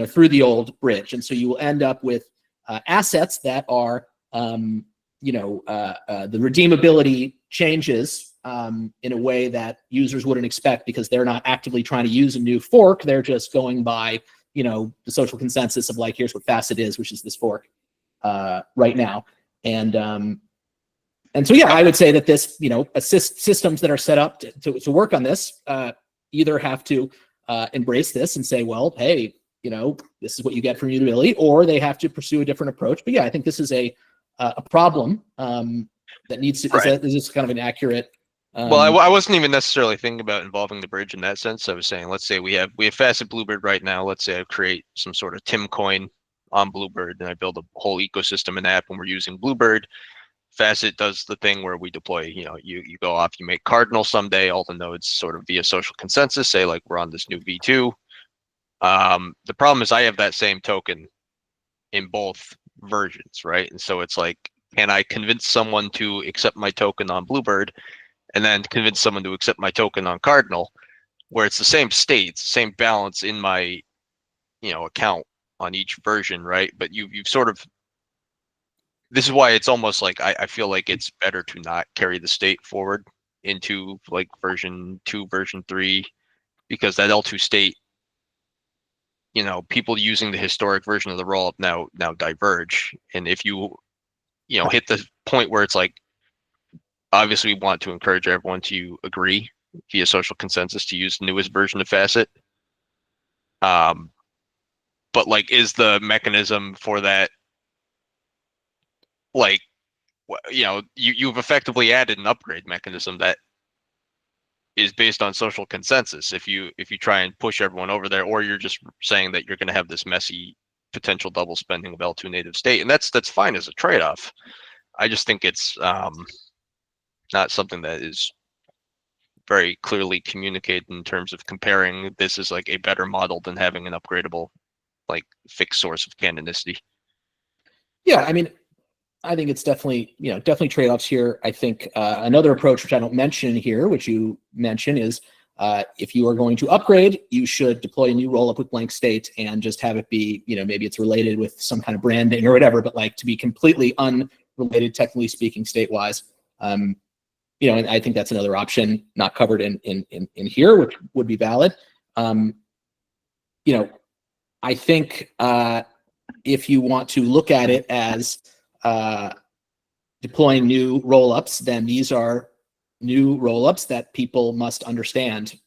through the old bridge. And so you will end up with assets that are, the redeemability changes in a way that users wouldn't expect, because they're not actively trying to use a new fork. They're just going by the social consensus of like, here's what facet is, which is this fork right now. And so, yeah, I would say that this, systems that are set up to work on this either have to embrace this and say, well, hey, this is what you get from immutability, or they have to pursue a different approach. But yeah, I think this is a problem that needs to, right. Is this kind of an accurate? Well, I wasn't even necessarily thinking about involving the bridge in that sense. I was saying, let's say we have Facet Bluebird right now. Let's say I create some sort of Tim coin on Bluebird, and I build a whole ecosystem in app, and we're using Bluebird. Facet does the thing where we deploy, you go off, you make Cardinal someday, all the nodes sort of via social consensus say like we're on this new V2. The problem is I have that same token in both versions, right? And so it's like can I convince someone to accept my token on Bluebird and then convince someone to accept my token on Cardinal, where it's the same state, same balance in my, account on each version, right? But you've sort of, this is why it's almost like I feel like it's better to not carry the state forward into like version 2, version 3, because that L2 state, people using the historic version of the rollup now diverge. And if you hit the point where it's like, obviously we want to encourage everyone to agree via social consensus to use the newest version of Facet. But like, is the mechanism for that, like, you've effectively added an upgrade mechanism that is based on social consensus. If you try and push everyone over there, or you're just saying that you're going to have this messy potential double spending of L2 native state, and that's fine as a trade-off. I just think it's not something that is very clearly communicated in terms of comparing this as like a better model than having an upgradable, like, fixed source of canonicity. Yeah, I mean, I think it's definitely, definitely trade-offs here. I think another approach, which I don't mention here, which you mention, is if you are going to upgrade, you should deploy a new rollup with blank state and just have it be, maybe it's related with some kind of branding or whatever, but like to be completely unrelated, technically speaking, state-wise. And I think that's another option not covered in here, which would be valid. I think if you want to look at it as deploying new rollups, then these are new rollups that people must understand,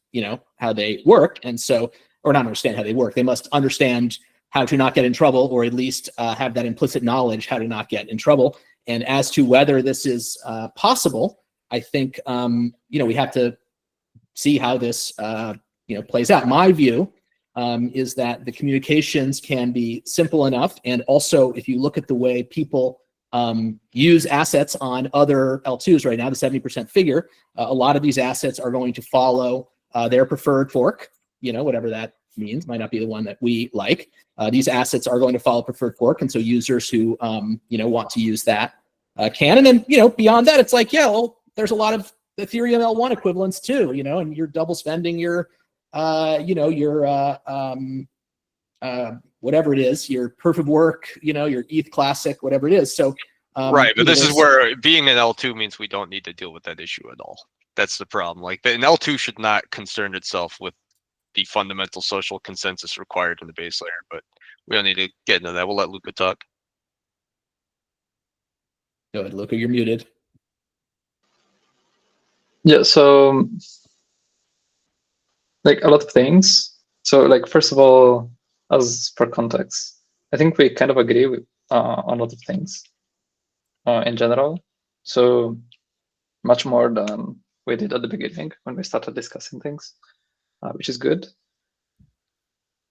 how they work. And so, or not understand how they work, they must understand how to not get in trouble, or at least have that implicit knowledge how to not get in trouble. And as to whether this is possible, I think, we have to see how this, plays out. My view is that the communications can be simple enough. And also, if you look at the way people use assets on other L2s right now, the 70% figure, a lot of these assets are going to follow their preferred fork, whatever that means, might not be the one that we like. These assets are going to follow preferred fork. And so users who, want to use that can. And then, beyond that, it's like, yeah, well, there's a lot of Ethereum L1 equivalents too, and you're double spending your, whatever it is, your proof of work, your ETH Classic, whatever it is. So, right, but this is where being an L2 means we don't need to deal with that issue at all. That's the problem. Like, an L2 should not concern itself with the fundamental social consensus required in the base layer, but we don't need to get into that. We'll let Luca talk. Go ahead, Luca, you're muted. Yeah, so like a lot of things. So like, first of all, as for context, I think we kind of agree with on a lot of things in general. So much more than we did at the beginning when we started discussing things, which is good.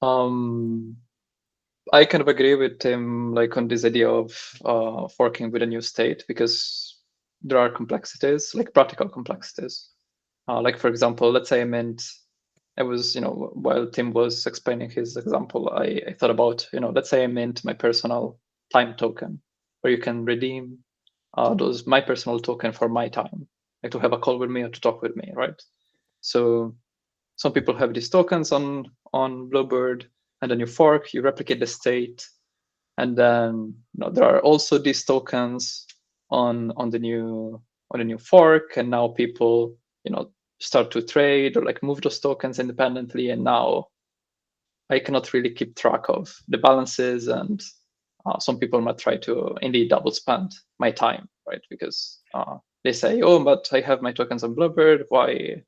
I kind of agree with Tim, like, on this idea of forking with a new state, because there are complexities, like practical complexities. Like, for example, let's say I was, while Tim was explaining his example, I thought about, let's say I mint my personal time token, where you can redeem my personal token for my time, like to have a call with me or to talk with me, right? So some people have these tokens on Bluebird, and then you fork, you replicate the state, and then there are also these tokens on the new fork, and now people start to trade or like move those tokens independently, and now I cannot really keep track of the balances, and some people might try to indeed double spend my time, right? Because they say, oh, but I have my tokens on Bluebird, why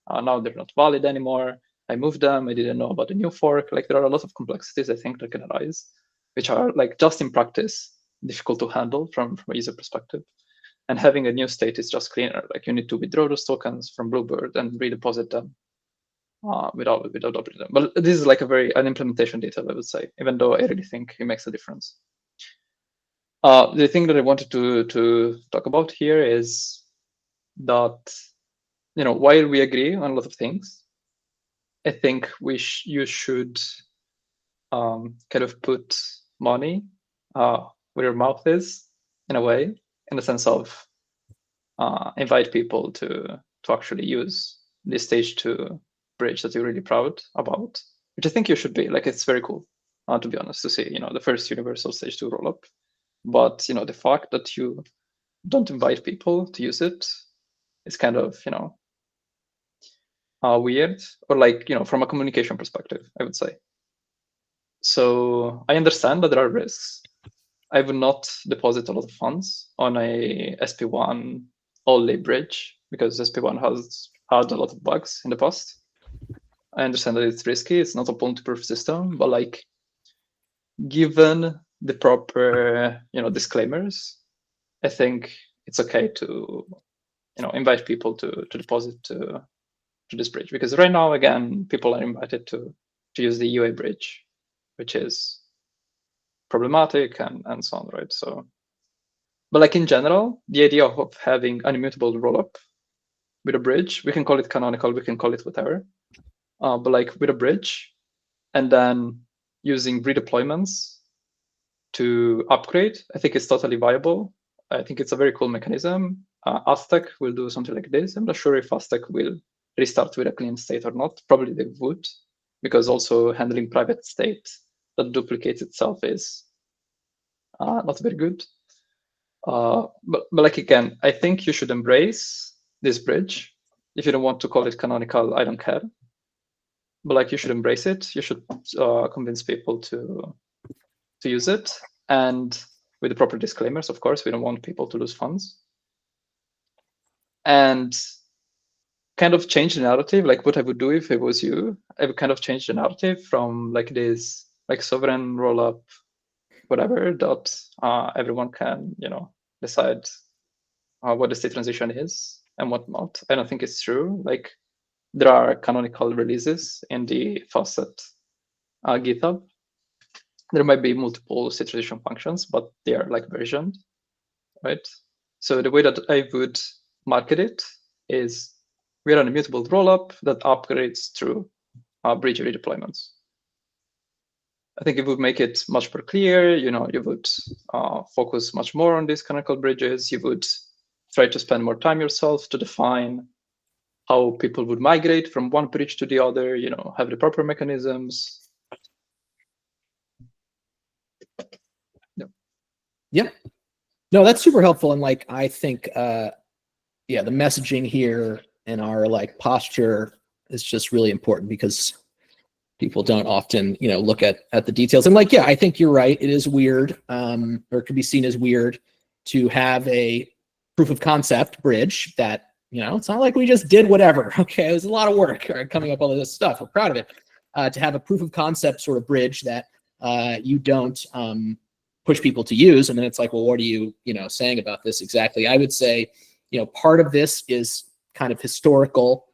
now they're not valid anymore? I moved them, I didn't know about the new fork. Like, there are a lot of complexities, I think, that can arise, which are, like, just in practice difficult to handle from a user perspective. And having a new state is just cleaner. Like, you need to withdraw those tokens from Bluebird and redeposit them without opening them. But this is like an implementation detail, I would say, even though I really think it makes a difference. The thing that I wanted to talk about here is that, while we agree on a lot of things, I think you should kind of put money where your mouth is, in a way, in the sense of invite people to actually use this stage 2 bridge that you're really proud about, which I think you should be. Like, it's very cool, to be honest, to see, the first universal stage 2 rollup. But, the fact that you don't invite people to use it is kind of, weird, or like, from a communication perspective, I would say. So I understand that there are risks. I would not deposit a lot of funds on a SP1 only bridge, because SP1 has had a lot of bugs in the past. I understand that it's risky. It's not a multi-proof system, but like, given the proper, disclaimers, I think it's okay to, invite people to deposit to this bridge, because right now, again, people are invited to use the UA bridge, which is problematic and so on, right? So, but like in general, the idea of having an immutable rollup with a bridge, we can call it canonical, we can call it whatever, but like with a bridge, and then using redeployments to upgrade, I think it's totally viable. I think it's a very cool mechanism. Aztec will do something like this. I'm not sure if Aztec will restart with a clean state or not. Probably they would, because also handling private state that duplicates itself is not very good. But like, again, I think you should embrace this bridge. If you don't want to call it canonical, I don't care. But like, you should embrace it. You should convince people to use it, and with the proper disclaimers, of course. We don't want people to lose funds. And kind of change the narrative. Like, what I would do if it was you, I would kind of change the narrative from like this, like sovereign rollup, whatever, that everyone can, decide what the state transition is and what not. I don't think it's true. Like, there are canonical releases in the faucet GitHub. There might be multiple state transition functions, but they are like versioned, right? So the way that I would market it is, we're an immutable rollup that upgrades through bridge redeployments. I think it would make it much more clear. You would focus much more on these canonical bridges. You would try to spend more time yourself to define how people would migrate from one bridge to the other, have the proper mechanisms. Yeah. No, that's super helpful. And like, I think, the messaging here and our like posture is just really important, because people don't often, look at the details. And like, yeah, I think you're right. It is weird, or it could be seen as weird to have a proof of concept bridge that, it's not like we just did whatever. Okay, it was a lot of work coming up with all this stuff. We're proud of it. To have a proof of concept sort of bridge that you don't push people to use, and then it's like, well, what are you, saying about this exactly? I would say, part of this is kind of historical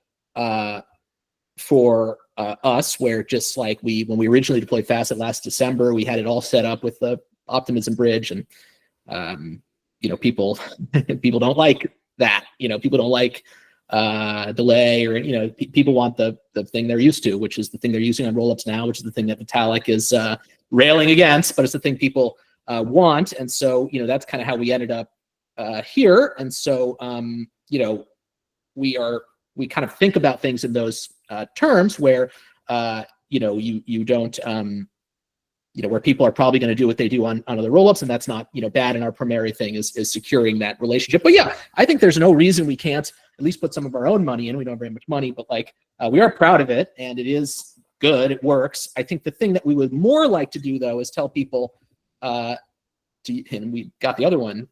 for us, where just like when we originally deployed Facet last December, we had it all set up with the optimism bridge, and people don't like that. People don't like delay, or people want the thing they're used to, which is the thing they're using on Rollups now, which is the thing that Vitalik is railing against, but it's the thing people want. And so that's kind of how we ended up here. And so we kind of think about things in those terms where you don't where people are probably going to do what they do on other rollups, and that's not bad. And our primary thing is securing that relationship. But yeah, I think there's no reason we can't at least put some of our own money in. We don't have very much money, but like we are proud of it, and it is good. It works. I think the thing that we would more like to do, though, is tell people, and we got the other one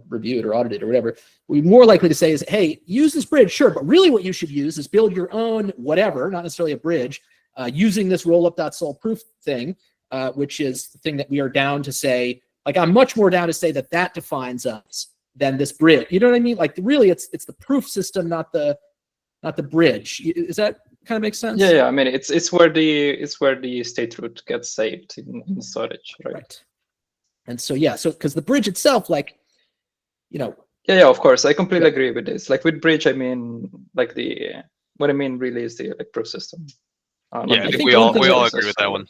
reviewed or audited or whatever, we're more likely to say is, hey, use this bridge, sure, but really what you should use is build your own whatever, not necessarily a bridge, using this rollup.sol proof thing, which is the thing that we are down to say, like, I'm much more down to say that defines us than this bridge. You know what I mean? Like, really, it's the proof system, not the bridge. Is that kind of make sense? Yeah. I mean, it's where the state root gets saved in storage, right? And so because the bridge itself, like, Yeah, of course, I completely agree with this. Like with bridge, I mean, like what I mean really is the proof system. I think we all agree with that one.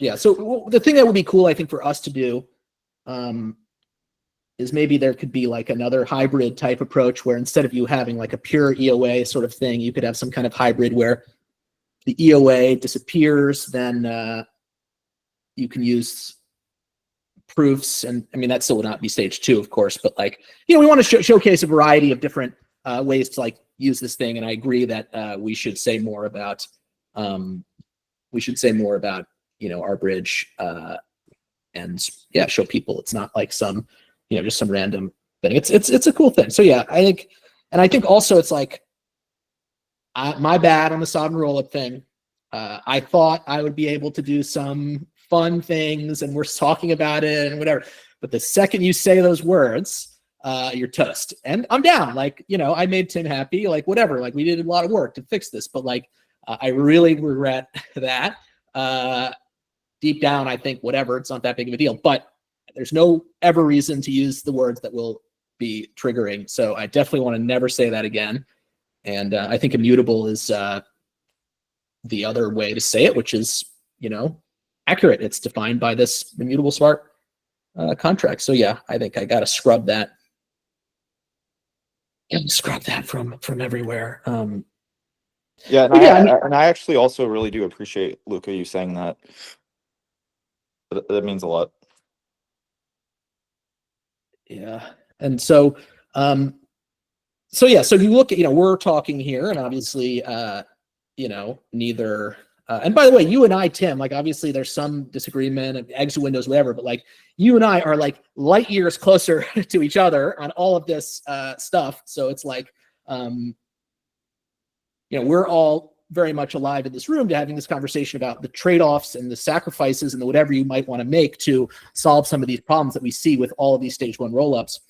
Yeah. So the thing that would be cool, I think, for us to do, is maybe there could be like another hybrid type approach where instead of you having like a pure EOA sort of thing, you could have some kind of hybrid where the EOA disappears, then you can use proofs. And I mean, that still would not be stage 2, of course, but like, we want to showcase a variety of different ways to like use this thing. And I agree that we should say more about, our bridge and yeah, show people it's not like some, just some random thing. It's a cool thing. So yeah, I think also it's like, my bad on the sovereign rollup thing. I thought I would be able to do some fun things and we're talking about it and whatever. But the second you say those words, you're toast. And I'm down. Like, I made Tim happy, like whatever. Like we did a lot of work to fix this, but like, I really regret that. Deep down, I think whatever, it's not that big of a deal, but there's no ever reason to use the words that will be triggering. So I definitely want to never say that again. And I think immutable is the other way to say it, which is, accurate. It's defined by this immutable smart contract. So yeah, I think I got to scrub that. Scrub that from everywhere. Yeah, and yeah, I actually also really do appreciate, Luca, you saying that. That means a lot. Yeah, and so so if you look at, we're talking here, and obviously, neither. And by the way, you and I, Tim, like obviously there's some disagreement and exit windows, whatever, but like you and I are like light years closer to each other on all of this stuff. So it's like, we're all very much alive in this room to having this conversation about the trade-offs and the sacrifices and the whatever you might want to make to solve some of these problems that we see with all of these stage 1 rollups.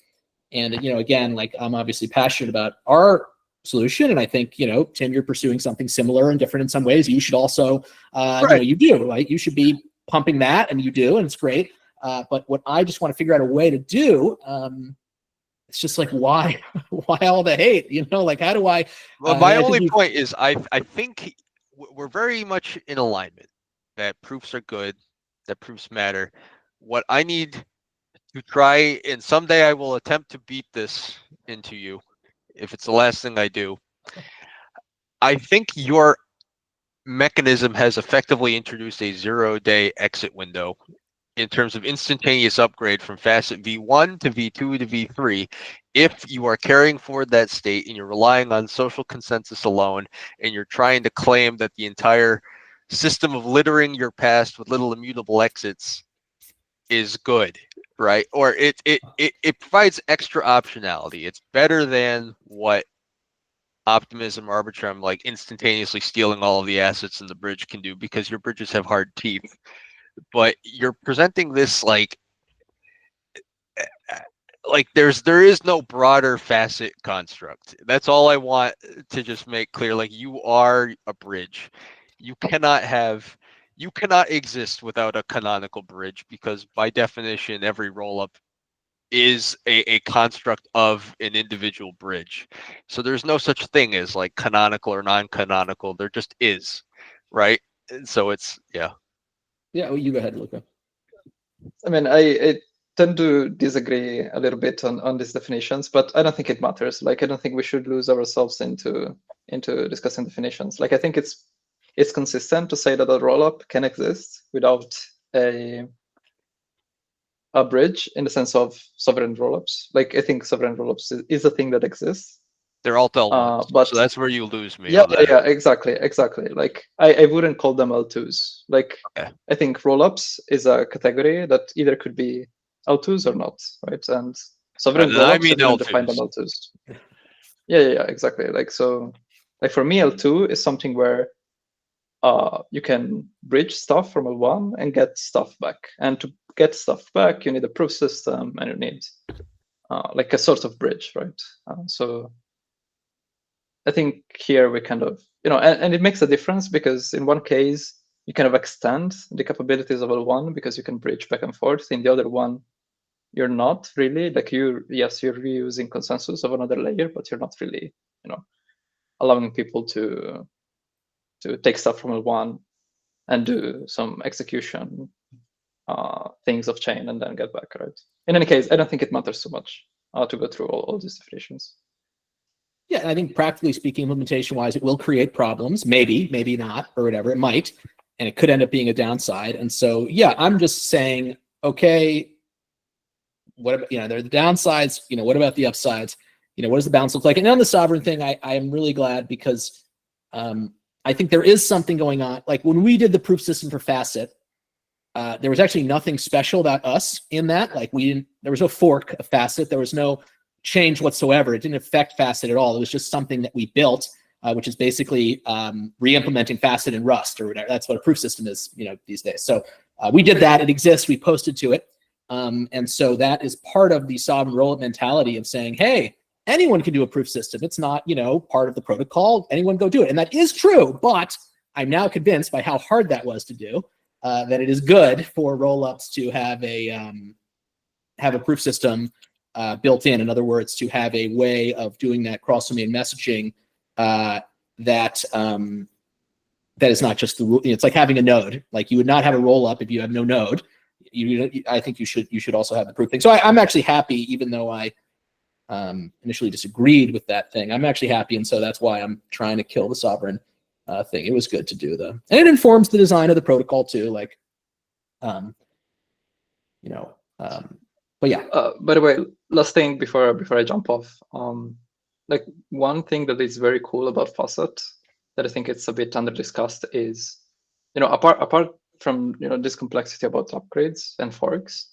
And, again, like I'm obviously passionate about our solution. And I think, Tim, you're pursuing something similar and different in some ways. You should also, Right. You do, like you should be pumping that, and you do, and it's great. But what I just want to figure out a way to do, it's just like, why all the hate? Like, how do I? Well, my only point is I think we're very much in alignment that proofs are good, that proofs matter. What I need to try, and someday I will attempt to beat this into you, if it's the last thing I do. I think your mechanism has effectively introduced a 0-day exit window in terms of instantaneous upgrade from facet V1 to V2 to V3 if you are carrying forward that state and you're relying on social consensus alone and you're trying to claim that the entire system of littering your past with little immutable exits is good, right? Or it provides extra optionality. It's better than what Optimism Arbitrum, like instantaneously stealing all of the assets in the bridge, can do, because your bridges have hard teeth. But you're presenting this like there is no broader facet construct. That's all I want to just make clear. Like, you are a bridge. You cannot exist without a canonical bridge, because by definition every rollup is a construct of an individual bridge. So there's no such thing as like canonical or non-canonical. There just is, right? And so it's yeah. Well, you go ahead, Luca. I mean, I tend to disagree a little bit on these definitions, but I don't think it matters. Like, I don't think we should lose ourselves into discussing definitions. Like, I think it's consistent to say that a rollup can exist without a bridge, in the sense of sovereign rollups. Like, I think sovereign rollups is a thing that exists. They're alt L1s, but so that's where you lose me. Yeah, exactly. Like, I wouldn't call them L2s. Like, okay. I think rollups is a category that either could be L2s or not, right? And sovereign rollups, I mean wouldn't define them L2s. Yeah, exactly. Like, so, like for me, L2 is something where you can bridge stuff from L1 and get stuff back. And to get stuff back, you need a proof system and you need like a sort of bridge, right? So I think here we kind of, and it makes a difference, because in one case, you kind of extend the capabilities of L1 because you can bridge back and forth. In the other one, you're not really. Like, you're reusing consensus of another layer, but you're not really, allowing people to take stuff from L1 and do some execution things off chain and then get back, right? In any case, I don't think it matters so much to go through all these definitions. Yeah, I think practically speaking, implementation-wise, it will create problems. Maybe, maybe not, or whatever. It might, and it could end up being a downside. And so, yeah, I'm just saying, okay, what about, there are the downsides. What about the upsides? What does the balance look like? And on the sovereign thing, I am really glad because I think there is something going on. Like when we did the proof system for Facet, there was actually nothing special about us in that. Like there was no fork of Facet. There was no change whatsoever. It didn't affect Facet at all. It was just something that we built, which is basically re-implementing Facet in Rust or whatever. That's what a proof system is, these days. So we did that. It exists. We posted to it. And so that is part of the sovereign rollup mentality of saying, hey, anyone can do a proof system. It's not, part of the protocol. Anyone go do it. And that is true. But I'm now convinced by how hard that was to do that it is good for rollups to have a proof system built in. In other words, to have a way of doing that cross-domain messaging that is not just the rule. It's like having a node. Like you would not have a rollup if you have no node. I think you should also have the proof thing. So I'm actually happy, even though I initially disagreed with that thing. I'm actually happy, and so that's why I'm trying to kill the sovereign thing. It was good to do though, and it informs the design of the protocol too. Like, but yeah. By the way, last thing before I jump off, like one thing that is very cool about Facet that I think it's a bit under discussed is, apart from this complexity about upgrades and forks,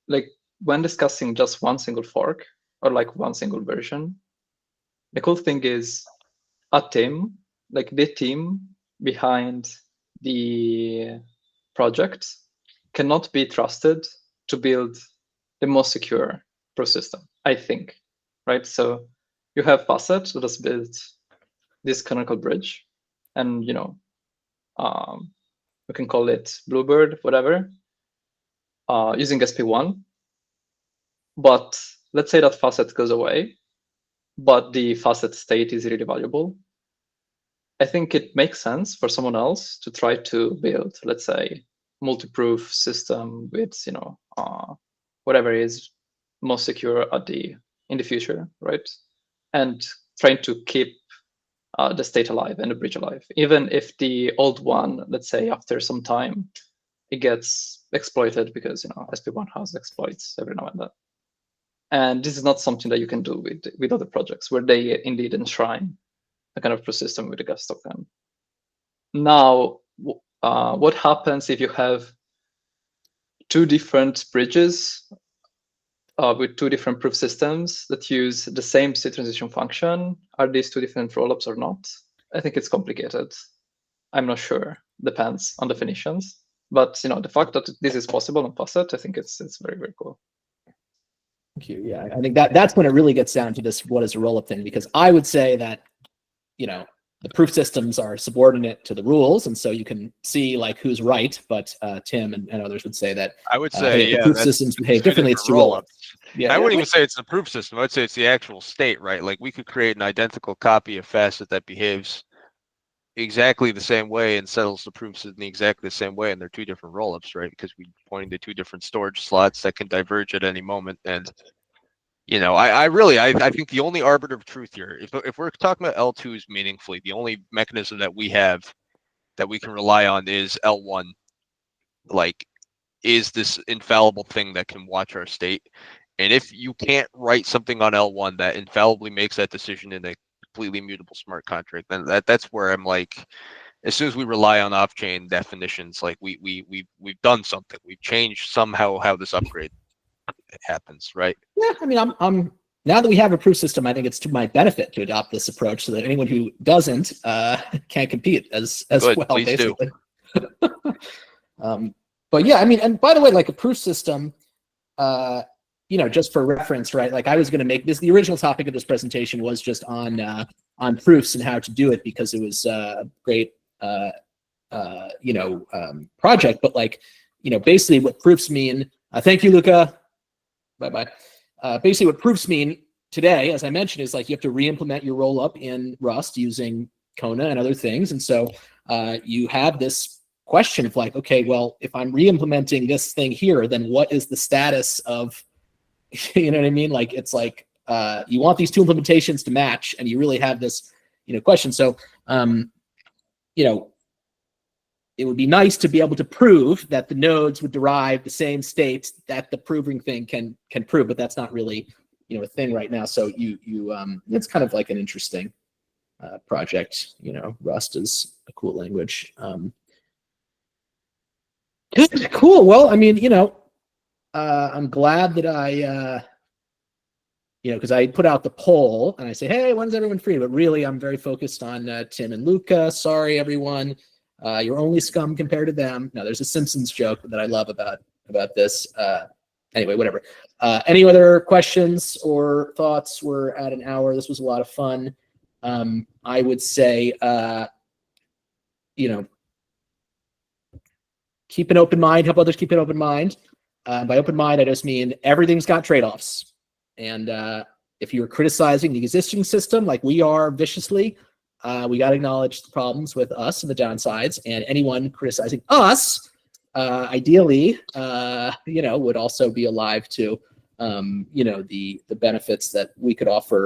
like when discussing just one single fork or like one single version, the cool thing is a team, like the team behind the project cannot be trusted to build the most secure proof system, I think, right? So you have Facet that has built this canonical bridge, and we can call it Bluebird, whatever, using SP1. But let's say that Facet goes away, but the Facet state is really valuable. I think it makes sense for someone else to try to build, let's say, multi-proof system with whatever is most secure in the future, right? And trying to keep the state alive and the bridge alive, even if the old one, let's say, after some time, it gets exploited because SP1 has exploits every now and then. And this is not something that you can do with other projects where they indeed enshrine a kind of proof system with a gas token. Now, what happens if you have two different bridges with two different proof systems that use the same state transition function? Are these two different rollups or not? I think it's complicated. I'm not sure. Depends on definitions. But the fact that this is possible on Facet, I think it's very, very cool. Thank you. Yeah, I think that's when it really gets down to this what is a rollup thing, because I would say that the proof systems are subordinate to the rules, and so you can see like who's right. But Tim and others would say that I would say the proof systems behave differently. It's two rollups. Yeah, I wouldn't even say it's the proof system. I'd say it's the actual state, right? Like we could create an identical copy of Facet that behaves exactly the same way and settles the proofs in exactly the same way, and they're two different rollups, right? Because we're pointing to two different storage slots that can diverge at any moment. And I think the only arbiter of truth here, if we're talking about L2s meaningfully, the only mechanism that we have that we can rely on is L1. Like, is this infallible thing that can watch our state? And if you can't write something on L1 that infallibly makes that decision in a completely immutable smart contract, then that's where I'm like, as soon as we rely on off-chain definitions, like we've done something. We've changed somehow how this upgrade happens, right? Yeah, I mean, I'm now that we have a proof system, I think it's to my benefit to adopt this approach so that anyone who doesn't can't compete as Good, well, please basically. But yeah, I mean, and by the way, like a proof system, just for reference, right? Like I was going to make this, the original topic of this presentation was just on proofs and how to do it, because it was a great, project. But like, basically what proofs mean, thank you, Luca. Bye-bye. Basically what proofs mean today, as I mentioned, is like you have to re-implement your rollup in Rust using Kona and other things. And so you have this question of like, okay, well, if I'm re-implementing this thing here, then what is the status of, you know what I mean? Like, it's like, you want these two implementations to match, and you really have this, question. So, it would be nice to be able to prove that the nodes would derive the same states that the proving thing can prove, but that's not really, a thing right now. So it's kind of like an interesting project. Rust is a cool language. Cool. Well, I mean, I'm glad that I, because I put out the poll and I say, hey, when's everyone free? But really, I'm very focused on Tim and Luca. Sorry, everyone. You're only scum compared to them. No, there's a Simpsons joke that I love about this. Anyway, whatever. Any other questions or thoughts? We're at an hour. This was a lot of fun. I would say, keep an open mind, help others keep an open mind. By open mind, I just mean everything's got trade-offs. And if you're criticizing the existing system like we are viciously, we got to acknowledge the problems with us and the downsides. And anyone criticizing us, ideally, would also be alive to, the benefits that we could offer